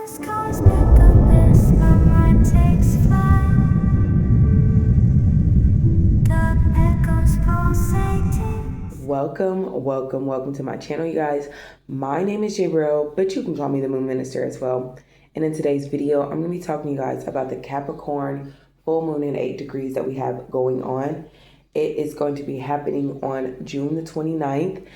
Stars cosmic abyss, my mind takes flight. The echoes pulsating. Welcome to my channel, you guys. My name is Jabril, but you can call me the Moon Minister as well. And in today's video, I'm going to be talking to you guys about the Capricorn full moon in 8 degrees that we have going on. It is going to be happening on June the 29th,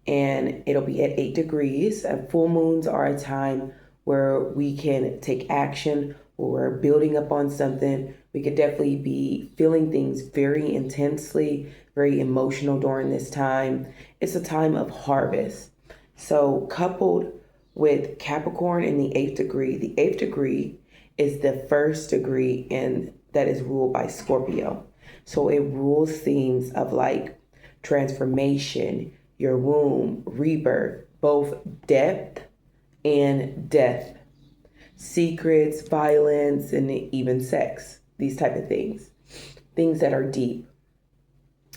and it'll be at 8 degrees. Full moons are a time where we can take action, where we're building up on something. We could definitely be feeling things very intensely, very emotional during this time. It's a time of harvest. So coupled with Capricorn in the 8th degree is the first degree that is ruled by Scorpio. So it rules themes of like transformation, your womb, rebirth, both depth and death, secrets, violence, and even sex, these type of things that are deep,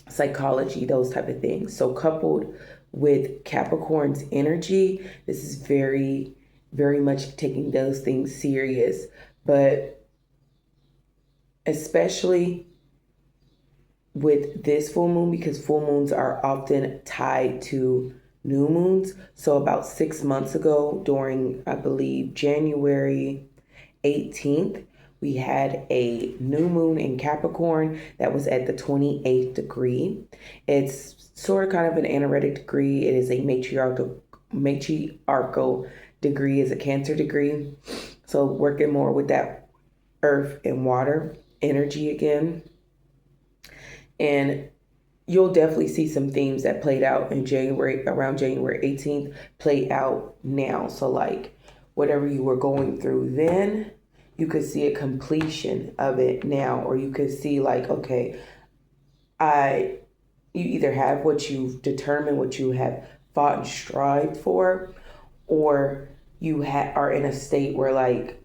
psychology, those type of things. So coupled with Capricorn's energy, this is very, very much taking those things serious, but especially with this full moon, because full moons are often tied to new moons. So about 6 months ago, during, I believe, January 18th, we had a new moon in Capricorn that was at the 28th degree. It's sort of kind of an anaretic degree. It is a matriarchal degree, is a Cancer degree. So working more with that earth and water energy again. And you'll definitely see some themes that played out in around January 18th, play out now. So like whatever you were going through then, you could see a completion of it now, or you could see like, okay, you either have what you've determined, what you have fought and strived for, or you are in a state where like,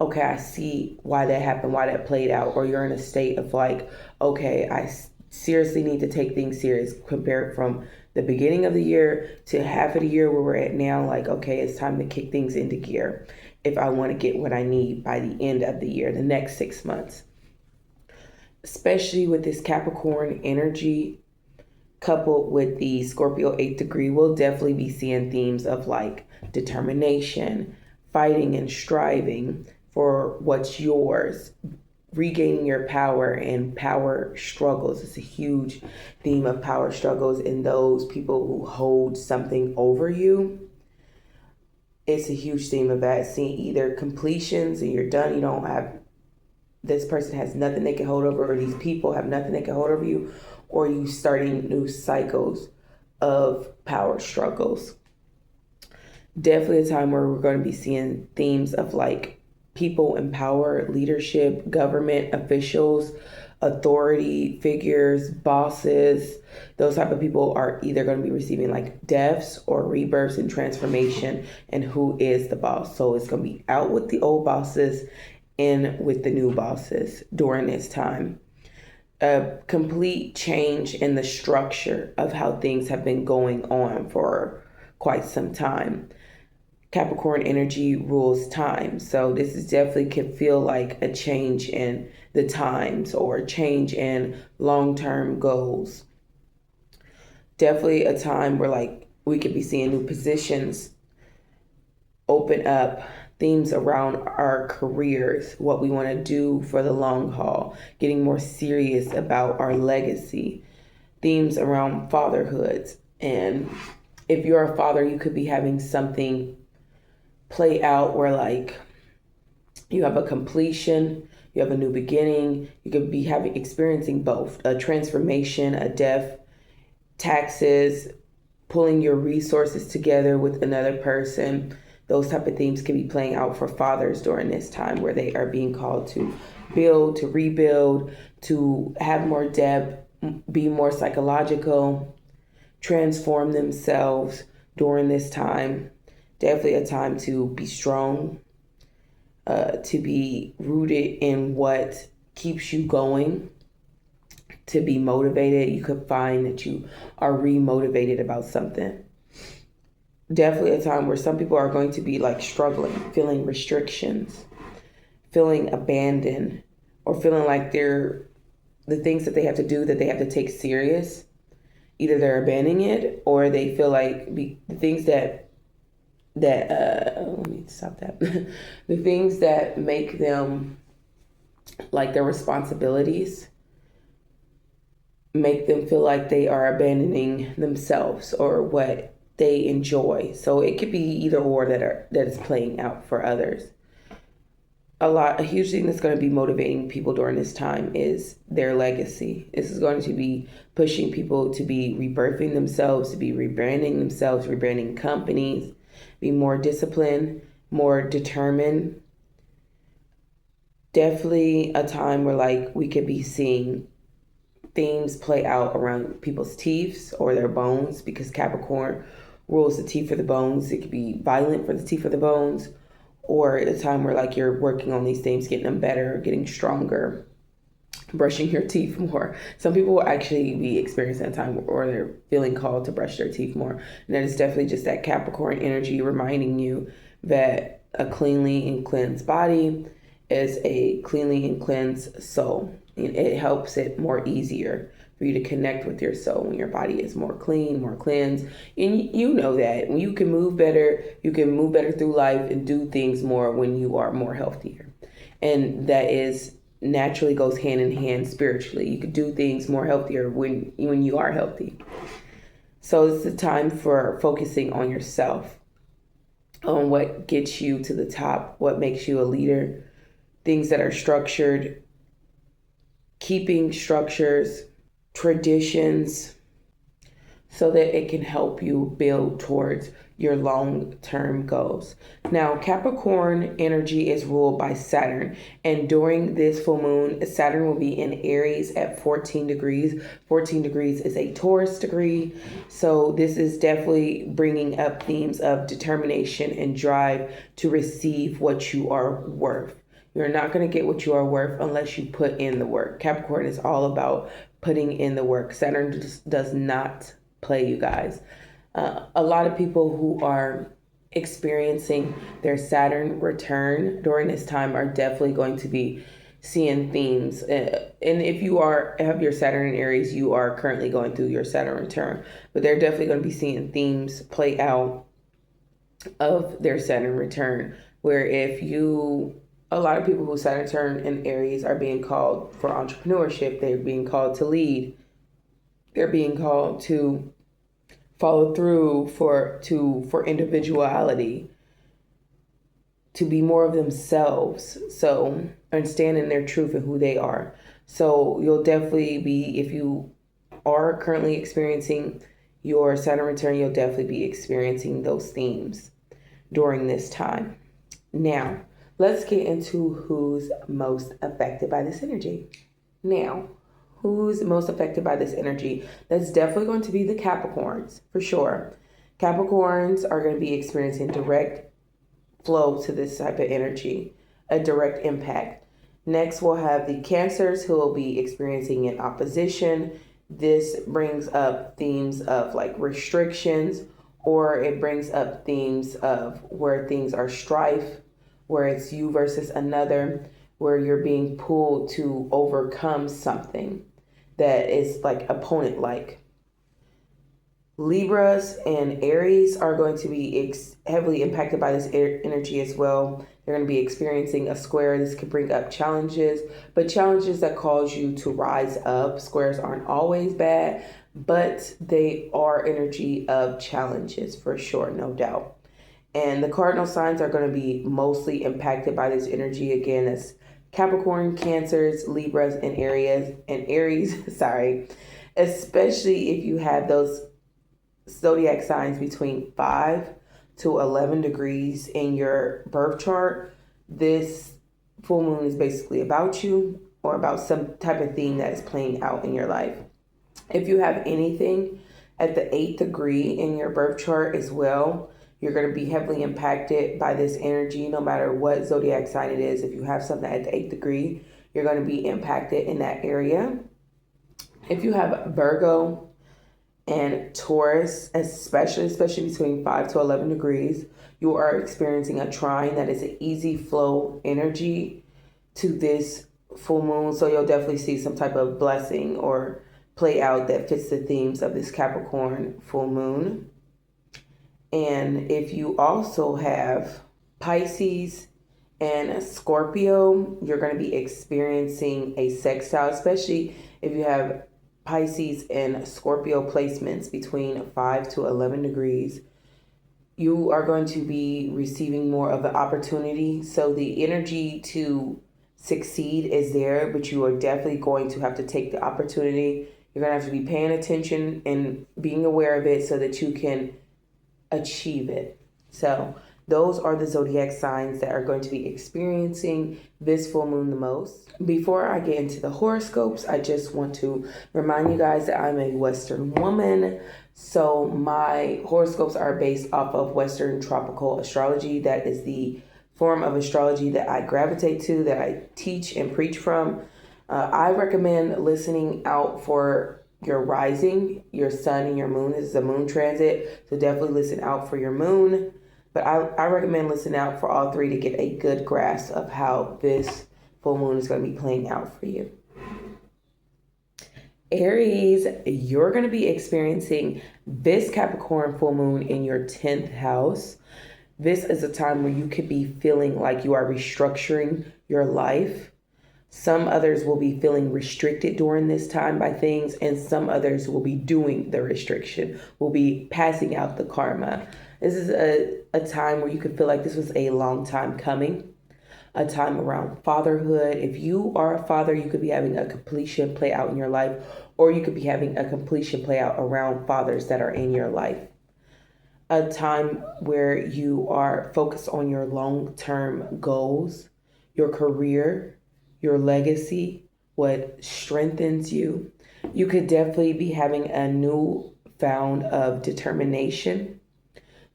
okay, I see why that happened, why that played out, or you're in a state of like, okay, I seriously need to take things serious, compared from the beginning of the year to half of the year where we're at now. Like, okay, it's time to kick things into gear if I want to get what I need by the end of the year, the next 6 months. Especially with this Capricorn energy coupled with the Scorpio 8th degree, we'll definitely be seeing themes of like determination, fighting and striving for what's yours, regaining your power and power struggles. It's a huge theme of power struggles in those people who hold something over you. It's a huge theme of that, seeing either completions and you're done, you don't have, this person has nothing they can hold over, or these people have nothing they can hold over you, or you starting new cycles of power struggles. Definitely a time where we're going to be seeing themes of like people in power, leadership, government officials, authority figures, bosses. Those type of people are either going to be receiving like deaths or rebirths and transformation, and who is the boss. So it's going to be out with the old bosses, in with the new bosses during this time. A complete change in the structure of how things have been going on for quite some time. Capricorn energy rules time. So this is definitely can feel like a change in the times or a change in long-term goals. Definitely a time where like we could be seeing new positions open up, themes around our careers, what we want to do for the long haul, getting more serious about our legacy, themes around fatherhoods. And if you're a father, you could be having something play out where like you have a completion, you have a new beginning. You could be experiencing both a transformation, a death, taxes, pulling your resources together with another person. Those type of themes can be playing out for fathers during this time, where they are being called to build, to rebuild, to have more depth, be more psychological, transform themselves during this time. Definitely a time to be strong, to be rooted in what keeps you going, to be motivated. You could find that you are remotivated about something. definitely a time where some people are going to be like struggling, feeling restrictions, feeling abandoned, or feeling like they're the things that they have to do that they have to take serious. Either they're abandoning it, or they feel like the things that let me stop that. The things that make them like their responsibilities make them feel like they are abandoning themselves or what they enjoy. So it could be either or that is playing out for others. A huge thing that's going to be motivating people during this time is their legacy. This is going to be pushing people to be rebirthing themselves, to be rebranding themselves, rebranding companies, be more disciplined, more determined. Definitely a time where like we could be seeing themes play out around people's teeth or their bones, because Capricorn rules the teeth or the bones. It could be violent for the teeth or the bones, or a time where like you're working on these things, getting them better, getting stronger, brushing your teeth more. Some people will actually be experiencing a time or they're feeling called to brush their teeth more. And that is definitely just that Capricorn energy reminding you that a cleanly and cleansed body is a cleanly and cleansed soul. And it helps it more easier for you to connect with your soul when your body is more clean, more cleansed. And you know that when you can move better through life and do things more when you are more healthier. And that is naturally goes hand in hand spiritually. You could do things more healthier when you are healthy. So it's the time for focusing on yourself, on what gets you to the top, what makes you a leader, things that are structured, keeping structures, traditions, so that it can help you build towards your long-term goals. Now, Capricorn energy is ruled by Saturn, and during this full moon, Saturn will be in Aries at 14 degrees. 14 degrees is a Taurus degree, so this is definitely bringing up themes of determination and drive to receive what you are worth. You're not going to get what you are worth unless you put in the work. Capricorn is all about putting in the work. Saturn just does not play, you guys. A lot of people who are experiencing their Saturn return during this time are definitely going to be seeing themes. And if you have your Saturn in Aries, you are currently going through your Saturn return. But they're definitely going to be seeing themes play out of their Saturn return, where a lot of people who Saturn return in Aries are being called for entrepreneurship. They're being called to lead. They're being called to follow through for individuality, to be more of themselves. So, and stand in their truth and who they are. So you'll definitely be, if you are currently experiencing your Saturn return, you'll definitely be experiencing those themes during this time. Now, let's get into who's most affected by this energy. Now, who's most affected by this energy? That's definitely going to be the Capricorns, for sure. Capricorns are going to be experiencing direct flow to this type of energy, a direct impact. Next, we'll have the Cancers, who will be experiencing an opposition. This brings up themes of like restrictions, or it brings up themes of where things are strife, where it's you versus another, where you're being pulled to overcome something that is like opponent-like. Libras and Aries are going to be heavily impacted by this energy as well. They're going to be experiencing a square. This could bring up challenges, but challenges that cause you to rise up. Squares aren't always bad, but they are energy of challenges for sure, no doubt. And the cardinal signs are going to be mostly impacted by this energy again as Capricorn, Cancers, Libras, and Aries, sorry, especially if you have those zodiac signs between 5 to 11 degrees in your birth chart. This full moon is basically about you or about some type of theme that is playing out in your life. If you have anything at the 8th degree in your birth chart as well, you're going to be heavily impacted by this energy, no matter what zodiac sign it is. If you have something at the 8th degree, you're going to be impacted in that area. If you have Virgo And Taurus, especially between 5 to 11 degrees, you are experiencing a trine that is an easy flow energy to this full moon. So you'll definitely see some type of blessing or play out that fits the themes of this Capricorn full moon. And if you also have Pisces and Scorpio, you're going to be experiencing a sextile, especially if you have Pisces and Scorpio placements between 5 to 11 degrees. You are going to be receiving more of an opportunity. So the energy to succeed is there, but you are definitely going to have to take the opportunity. You're going to have to be paying attention and being aware of it so that you can achieve it. So those are the zodiac signs that are going to be experiencing this full moon the most. Before I get into the horoscopes, I just want to remind you guys that I'm a Western woman. So my horoscopes are based off of Western tropical astrology. That is the form of astrology that I gravitate to, that I teach and preach from. I recommend listening out for your rising, your sun, and your moon. This is a moon transit, so definitely listen out for your moon. But I recommend listening out for all three to get a good grasp of how this full moon is going to be playing out for you. Aries, you're going to be experiencing this Capricorn full moon in your 10th house. This is a time where you could be feeling like you are restructuring your life. Some others will be feeling restricted during this time by things, and some others will be doing the restriction, will be passing out the karma. This is a time where you could feel like this was a long time coming, a time around fatherhood. If you are a father, you could be having a completion play out in your life, or you could be having a completion play out around fathers that are in your life. A time where you are focused on your long-term goals, your career, your legacy, what strengthens you. You could definitely be having a new found of determination.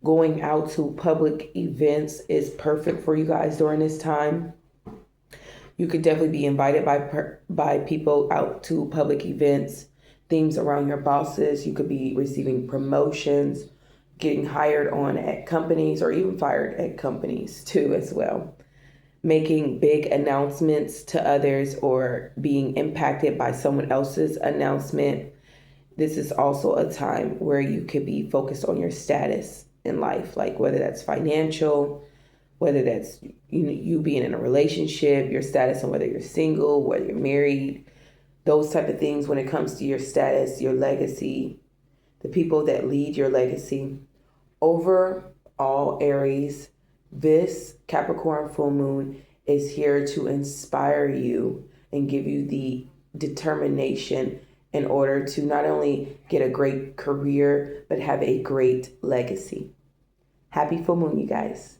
Going out to public events is perfect for you guys during this time. You could definitely be invited by people out to public events, things around your bosses. You could be receiving promotions, getting hired on at companies, or even fired at companies too as well. Making big announcements to others or being impacted by someone else's announcement. This is also a time where you could be focused on your status in life, like whether that's financial, whether that's you being in a relationship, your status on whether you're single, whether you're married, those type of things when it comes to your status, your legacy, the people that lead your legacy. Overall, Aries, this Capricorn full moon is here to inspire you and give you the determination in order to not only get a great career, but have a great legacy. Happy full moon, you guys.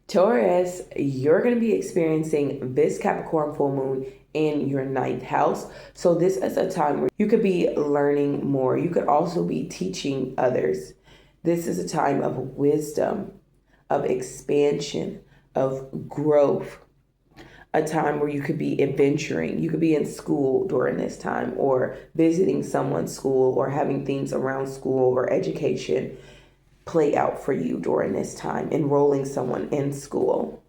Taurus, you're going to be experiencing this Capricorn full moon in your 9th house. So this is a time where you could be learning more. You could also be teaching others. This is a time of wisdom, of expansion, of growth. A time where you could be adventuring. You could be in school during this time, or visiting someone's school, or having things around school or education play out for you during this time, enrolling someone in school.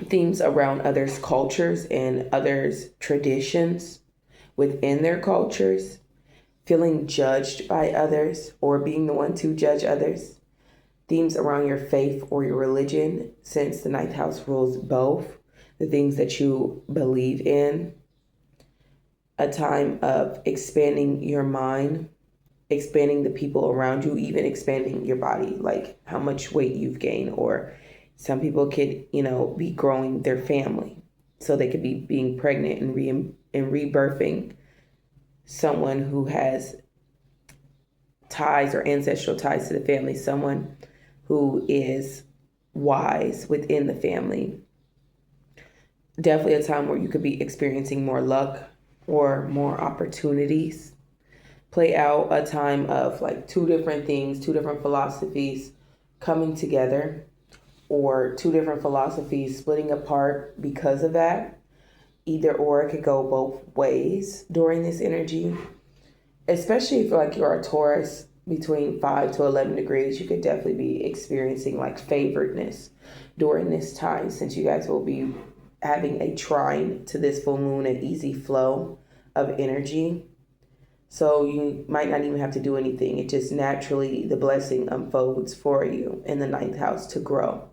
Themes around others' cultures and others' traditions within their cultures, feeling judged by others or being the one to judge others. Themes around your faith or your religion, since the 9th house rules both, the things that you believe in. A time of expanding your mind, expanding the people around you, even expanding your body, like how much weight you've gained, or some people could, be growing their family. So they could be being pregnant and rebirthing someone who has ties or ancestral ties to the family, someone who is wise within the family. Definitely a time where you could be experiencing more luck or more opportunities. Play out a time of like two different things, two different philosophies coming together, or two different philosophies splitting apart because of that. Either or, it could go both ways during this energy. especially if like you're a Taurus between 5 to 11 degrees, you could definitely be experiencing like favoredness during this time, since you guys will be having a trine to this full moon, an easy flow of energy. So you might not even have to do anything. It just naturally, the blessing unfolds for you in the ninth house to grow.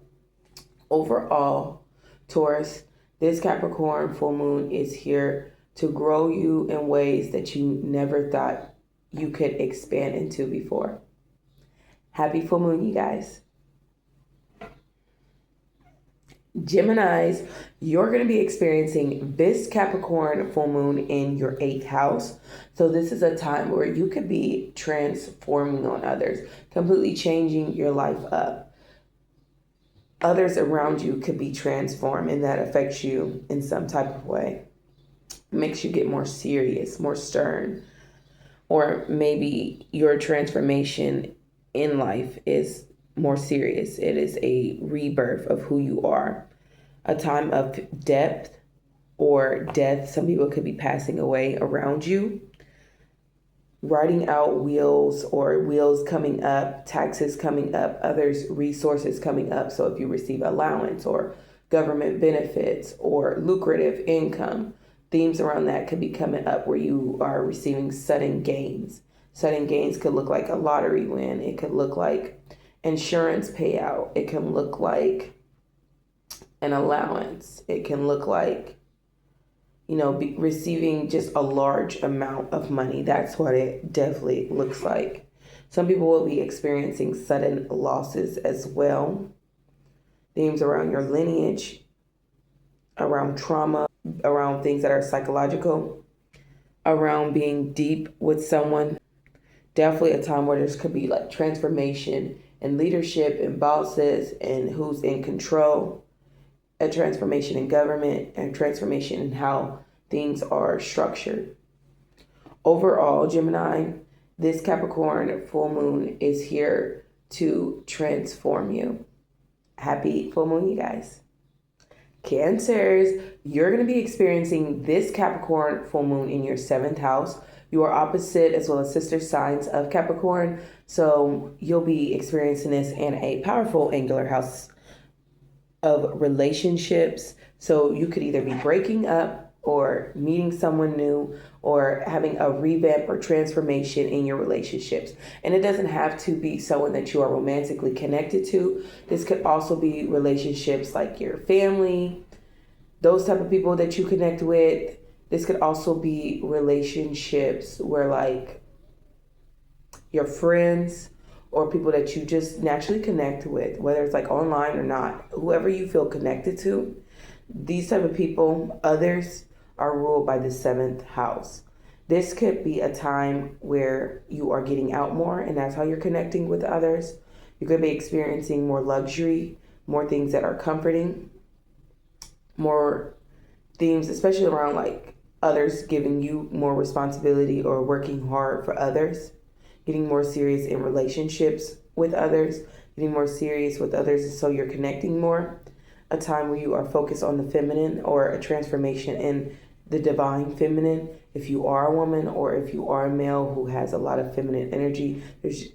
Overall, Taurus, this Capricorn full moon is here to grow you in ways that you never thought you could expand into before. Happy full moon, you guys. Geminis, you're going to be experiencing this Capricorn full moon in your 8th house. So this is a time where you could be transforming on others, completely changing your life up. Others around you could be transformed, and that affects you in some type of way. It makes you get more serious, more stern, or maybe your transformation in life is more serious. It is a rebirth of who you are, a time of depth or death. Some people could be passing away around you. Writing out wheels or wheels coming up, taxes coming up, others' resources coming up. So if you receive allowance or government benefits or lucrative income, themes around that could be coming up where you are receiving sudden gains. Sudden gains could look like a lottery win. It could look like insurance payout. It can look like an allowance. It can look like, receiving just a large amount of money. That's what it definitely looks like. Some people will be experiencing sudden losses as well. Themes around your lineage, around trauma, around things that are psychological, around being deep with someone. Definitely a time where there could be like transformation and leadership and bosses and who's in control, a transformation in government, and transformation in how things are structured. Overall, Gemini, this Capricorn full moon is here to transform you. Happy full moon, you guys. Cancers, you're going to be experiencing this Capricorn full moon in your 7th house. You are opposite as well as sister signs of Capricorn. So you'll be experiencing this in a powerful angular house of relationships. So you could either be breaking up or meeting someone new or having a revamp or transformation in your relationships. And it doesn't have to be someone that you are romantically connected to. This could also be relationships like your family, those type of people that you connect with. This could also be relationships where like your friends or people that you just naturally connect with, whether it's like online or not, whoever you feel connected to. These type of people, others, are ruled by the 7th house. This could be a time where you are getting out more, and that's how you're connecting with others. You could be experiencing more luxury, more things that are comforting, more themes, especially around like others giving you more responsibility or working hard for others, getting more serious in relationships with others, getting more serious with others, so you're connecting more. A time where you are focused on the feminine or a transformation in the divine feminine. If you are a woman or if you are a male who has a lot of feminine energy,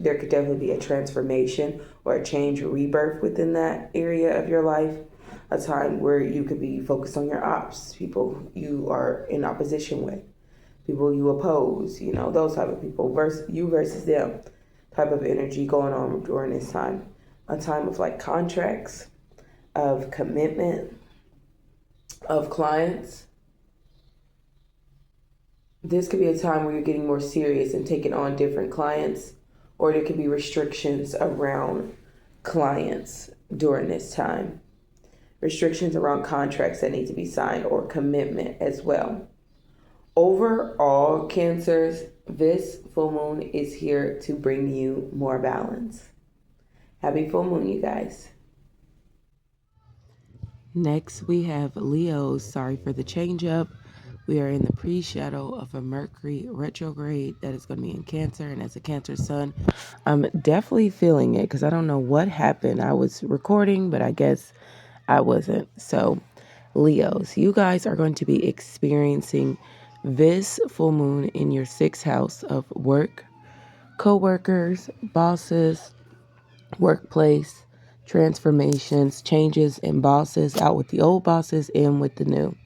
there could definitely be a transformation or a change or rebirth within that area of your life. A time where you could be focused on your ops, people you are in opposition with, people you oppose, those type of people, you versus them type of energy going on during this time. A time of like contracts, of commitment, of clients. This could be a time where you're getting more serious and taking on different clients, or there could be restrictions around clients during this time. Restrictions around contracts that need to be signed or commitment as well. Overall, Cancers, this full moon is here to bring you more balance. Happy full moon, you guys. Next, we have Leos. Sorry for the change up. We are in the pre-shadow of a Mercury retrograde that is going to be in Cancer. And as a Cancer sun, I'm definitely feeling it because I don't know what happened. I was recording, but I guess I wasn't. So, Leos, you guys are going to be experiencing This full moon in your 6th house of work, co-workers, bosses, workplace, transformations, changes in bosses, out with the old bosses, in with the new.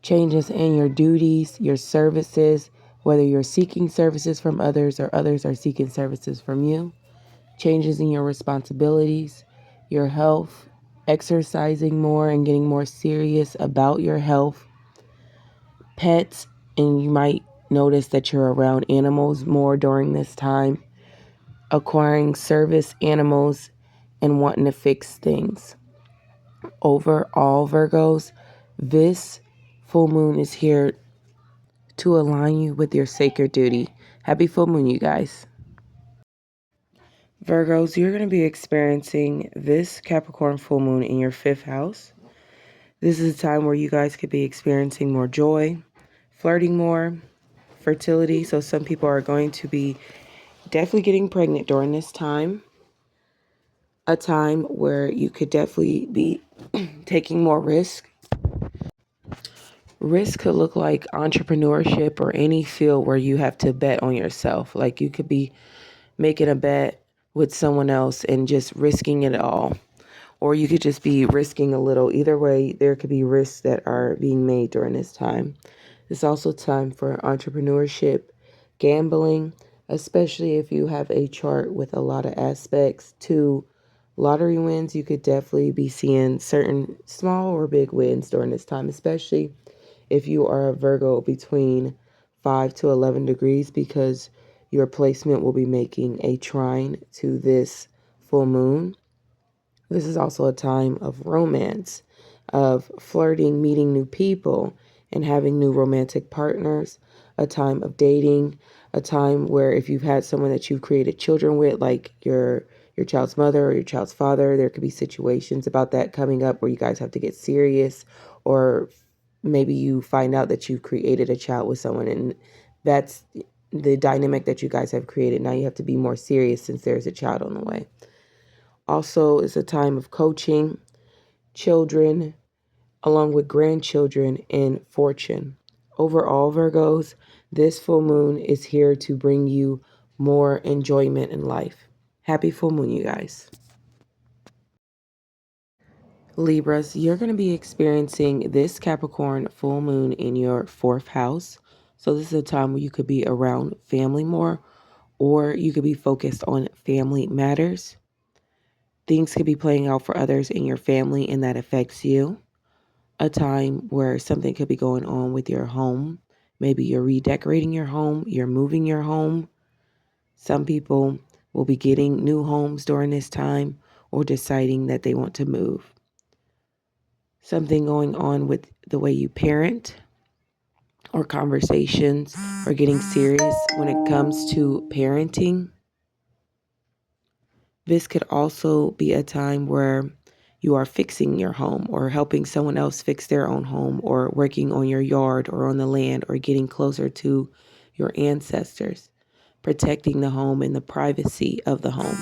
Changes in your duties, your services, whether you're seeking services from others or others are seeking services from you. Changes in your responsibilities, your health, exercising more and getting more serious about your health. Pets, and you might notice that you're around animals more during this time. Acquiring service animals and wanting to fix things. Overall, Virgos, this full moon is here to align you with your sacred duty. Happy full moon, you guys. Virgos, you're going to be experiencing this Capricorn full moon in your 5th house. This is a time where you guys could be experiencing more joy, flirting more, fertility. So some people are going to be definitely getting pregnant during this time. A time where you could definitely be taking more risk. Risk could look like entrepreneurship or any field where you have to bet on yourself. Like you could be making a bet with someone else and just risking it all. Or you could just be risking a little. Either way, there could be risks that are being made during this time. It's also time for entrepreneurship, gambling, especially if you have a chart with a lot of aspects to lottery wins. You could definitely be seeing certain small or big wins during this time, especially if you are a Virgo between 5 to 11 degrees, because your placement will be making a trine to this full moon. This is also a time of romance, of flirting, meeting new people, and having new romantic partners, a time of dating, a time where if you've had someone that you've created children with, like your child's mother or your child's father, there could be situations about that coming up where you guys have to get serious, or maybe you find out that you've created a child with someone and that's the dynamic that you guys have created. Now you have to be more serious since there's a child on the way. Also, it's a time of coaching, children, along with grandchildren, and fortune. Overall, Virgos, this full moon is here to bring you more enjoyment in life. Happy full moon, you guys. Libras, you're going to be experiencing this Capricorn full moon in your 4th house. So this is a time where you could be around family more, or you could be focused on family matters. Things could be playing out for others in your family and that affects you. A time where something could be going on with your home. Maybe you're redecorating your home, you're moving your home. Some people will be getting new homes during this time or deciding that they want to move. Something going on with the way you parent or conversations or getting serious when it comes to parenting. This could also be a time where you are fixing your home or helping someone else fix their own home, or working on your yard or on the land, or getting closer to your ancestors, protecting the home and the privacy of the home,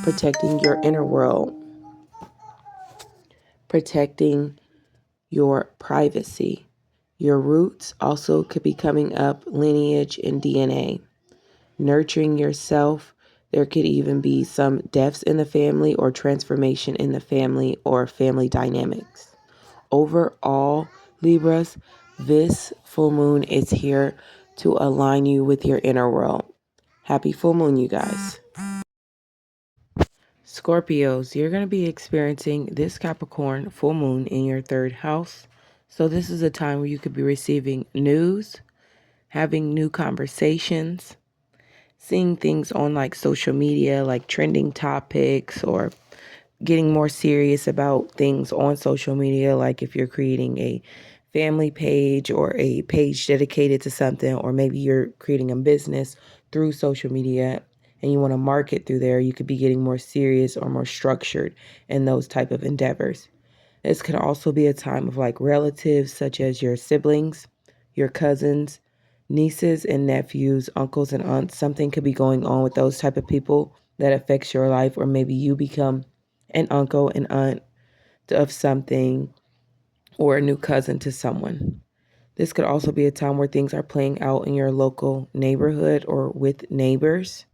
protecting your inner world, protecting your privacy. Your roots also could be coming up, lineage and DNA. Nurturing yourself. There could even be some deaths in the family or transformation in the family or family dynamics. Overall, Libras, this full moon is here to align you with your inner world. Happy full moon, you guys. Scorpios, you're going to be experiencing this Capricorn full moon in your 3rd house. So this is a time where you could be receiving news, having new conversations, seeing things on like social media, like trending topics, or getting more serious about things on social media. Like if you're creating a family page or a page dedicated to something, or maybe you're creating a business through social media and you want to market through there, you could be getting more serious or more structured in those type of endeavors. This could also be a time of like relatives, such as your siblings, your cousins, nieces and nephews, uncles and aunts. Something could be going on with those type of people that affects your life, or maybe you become an uncle and aunt of something, or a new cousin to someone. This could also be a time where things are playing out in your local neighborhood or with neighbors.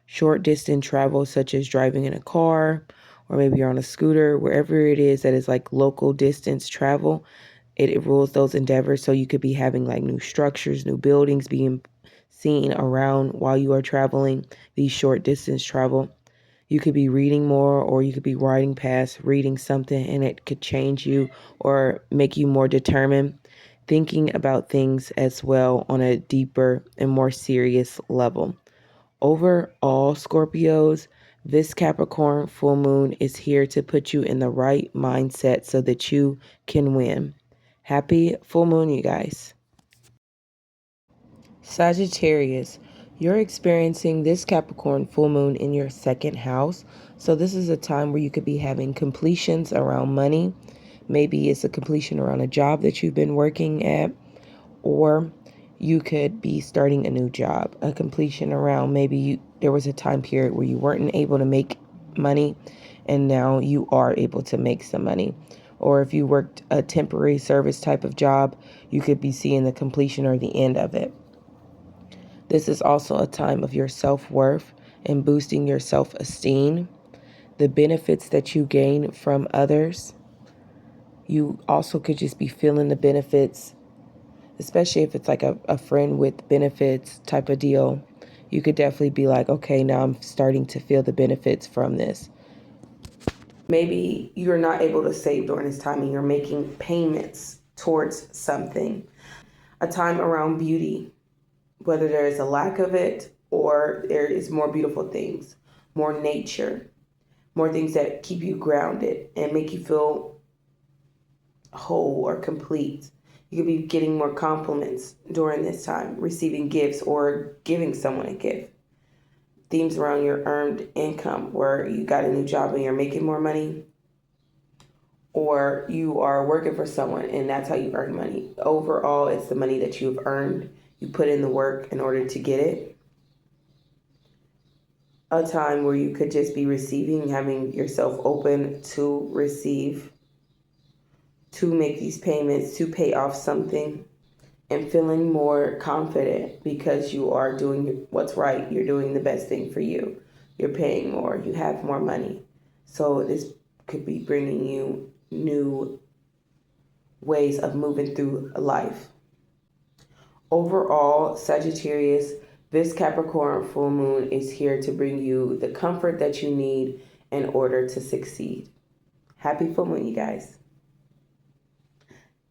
Short distance travel, such as driving in a car, or maybe you're on a scooter, wherever it is that is like local distance travel, it rules those endeavors. So you could be having like new structures, new buildings being seen around while you are traveling these short distance travel. You could be reading more, or you could be riding past, reading something, and it could change you or make you more determined, thinking about things as well on a deeper and more serious level. Overall, Scorpios, this Capricorn full moon is here to put you in the right mindset so that you can win. Happy full moon, you guys. Sagittarius, you're experiencing this Capricorn full moon in your second house. So this is a time where you could be having completions around money. Maybe it's a completion around a job that you've been working at, or you could be starting a new job. A completion around maybe there was a time period where you weren't able to make money and now you are able to make some money. Or if you worked a temporary service type of job, you could be seeing the completion or the end of it. This is also a time of your self-worth and boosting your self-esteem, the benefits that you gain from others. You also could just be feeling the benefits, especially if it's like a friend with benefits type of deal. You could definitely be like, okay, now I'm starting to feel the benefits from this. Maybe you're not able to save during this time and you're making payments towards something. A time around beauty, whether there is a lack of it or there is more beautiful things, more nature, more things that keep you grounded and make you feel whole or complete. You could be getting more compliments during this time, receiving gifts or giving someone a gift. Themes around your earned income, where you got a new job and you're making more money, or you are working for someone and that's how you earn money. Overall, it's the money that you've earned. You put in the work in order to get it. A time where you could just be receiving, having yourself open to receive, to make these payments, to pay off something, and feeling more confident because you are doing what's right. You're doing the best thing for you. You're paying more. You have more money. So this could be bringing you new ways of moving through life. Overall, Sagittarius, this Capricorn full moon is here to bring you the comfort that you need in order to succeed. Happy full moon, you guys.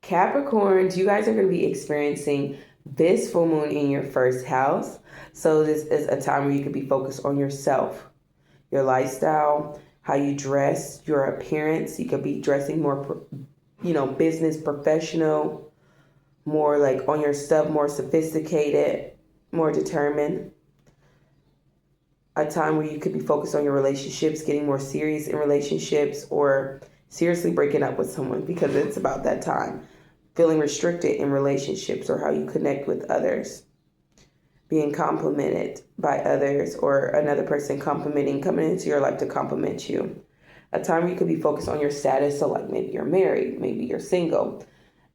Capricorns, you guys are going to be experiencing this full moon in your first house. So this is a time where you could be focused on yourself, your lifestyle, how you dress, your appearance. You could be dressing more, business professional, more like on your stuff, more sophisticated, more determined. A time where you could be focused on your relationships, getting more serious in relationships, or seriously breaking up with someone because it's about that time. Feeling restricted in relationships or how you connect with others. Being complimented by others or another person coming into your life to compliment you. A time where you could be focused on your status. So like maybe you're married, maybe you're single.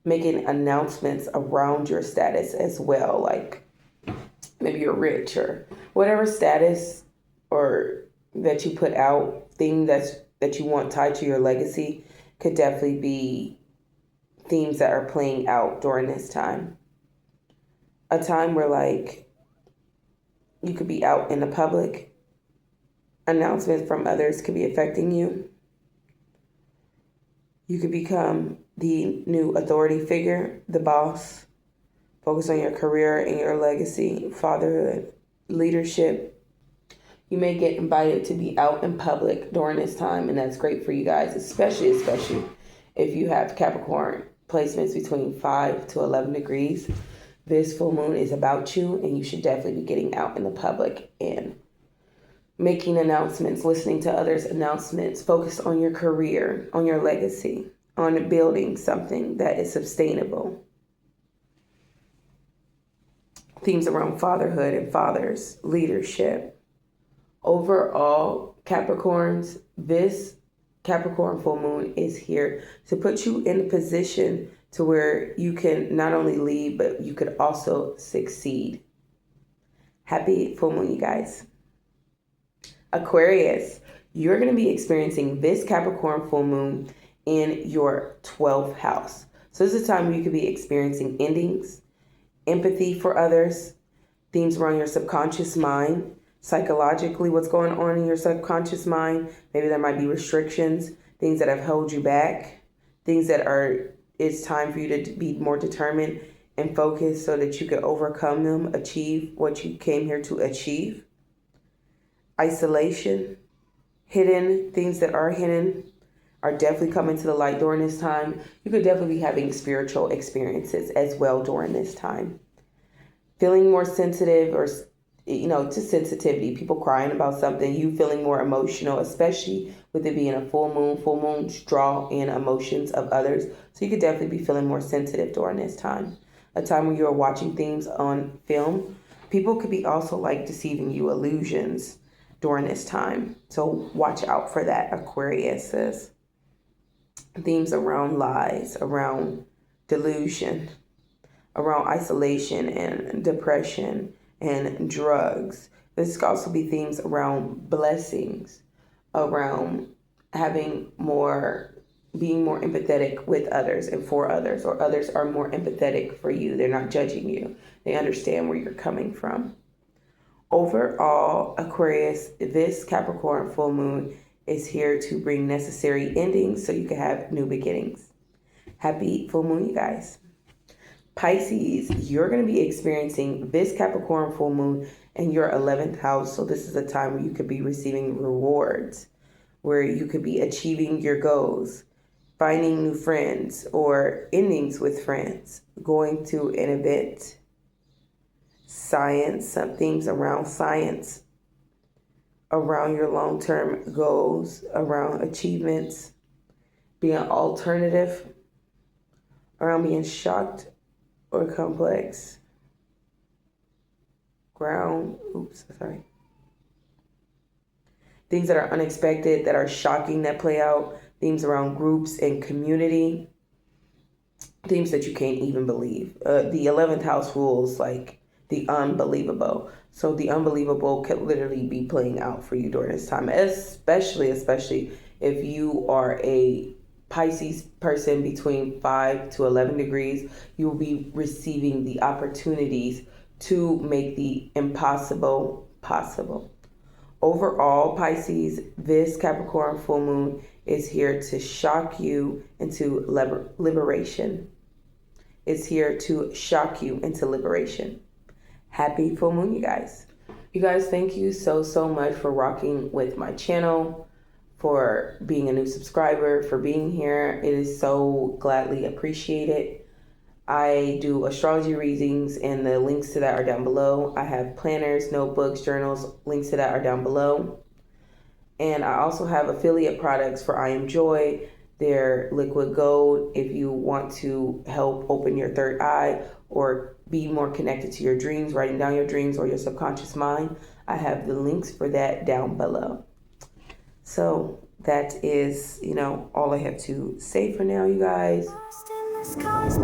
Making announcements around your status as well. Like maybe you're rich or whatever status or that you put out, thing that you want tied to your legacy could definitely be themes that are playing out during this time. A time where like you could be out in the public. Announcements from others could be affecting you. You could become the new authority figure, the boss. Focus on your career and your legacy, fatherhood, leadership. You may get invited to be out in public during this time, and that's great for you guys, especially if you have Capricorn placements between 5 to 11 degrees. This full moon is about you, and you should definitely be getting out in the public and making announcements, listening to others' announcements, focus on your career, on your legacy, on building something that is sustainable. Themes around fatherhood and fathers, leadership. Overall, Capricorns, this Capricorn full moon is here to put you in a position to where you can not only lead, but you could also succeed. Happy full moon, you guys. Aquarius, you're going to be experiencing this Capricorn full moon in your 12th house. So this is a time where you could be experiencing endings, empathy for others, themes around your subconscious mind, psychologically what's going on in your subconscious mind. Maybe there might be restrictions, things that have held you back, things that it's time for you to be more determined and focused so that you can overcome them, achieve what you came here to achieve. Isolation, hidden, things that are hidden are definitely coming to the light during this time. You could definitely be having spiritual experiences as well during this time. Feeling more sensitive or, to sensitivity, people crying about something, you feeling more emotional, especially with it being a full moon. Full moons draw in emotions of others. So you could definitely be feeling more sensitive during this time. A time when you're watching things on film. People could be also like deceiving you, illusions during this time. So watch out for that, Aquarius. Themes around lies, around delusion, around isolation and depression and drugs. This could also be themes around blessings, around being more empathetic with others and for others, or others are more empathetic for you. They're not judging you. They understand where you're coming from. Overall, Aquarius, this Capricorn full moon is here to bring necessary endings so you can have new beginnings. Happy full moon, you guys. Pisces, you're going to be experiencing this Capricorn full moon in your 11th house. So this is a time where you could be receiving rewards, where you could be achieving your goals, finding new friends or endings with friends, going to an event, science, some things around science, around your long-term goals, around achievements, being alternative, around being shocked or complex. Things that are unexpected, that are shocking, that play out. Themes around groups and community. Themes that you can't even believe. The 11th house rules like the unbelievable. So the unbelievable could literally be playing out for you during this time, especially if you are a Pisces person between 5 to 11 degrees. You will be receiving the opportunities to make the impossible possible. Overall, Pisces, this Capricorn full moon is here to shock you into liberation. It's here to shock you into liberation. Happy full moon, you guys. You guys, thank you so much for rocking with my channel, for being a new subscriber, for being here. It is so gladly appreciated. I do astrology readings and the links to that are down below. I have planners, notebooks, journals, links to that are down below. And I also have affiliate products for I Am Joy. They're liquid gold if you want to help open your third eye or be more connected to your dreams, writing down your dreams or your subconscious mind. I have the links for that down below. So that is, all I have to say for now, you guys. Lost in the skies,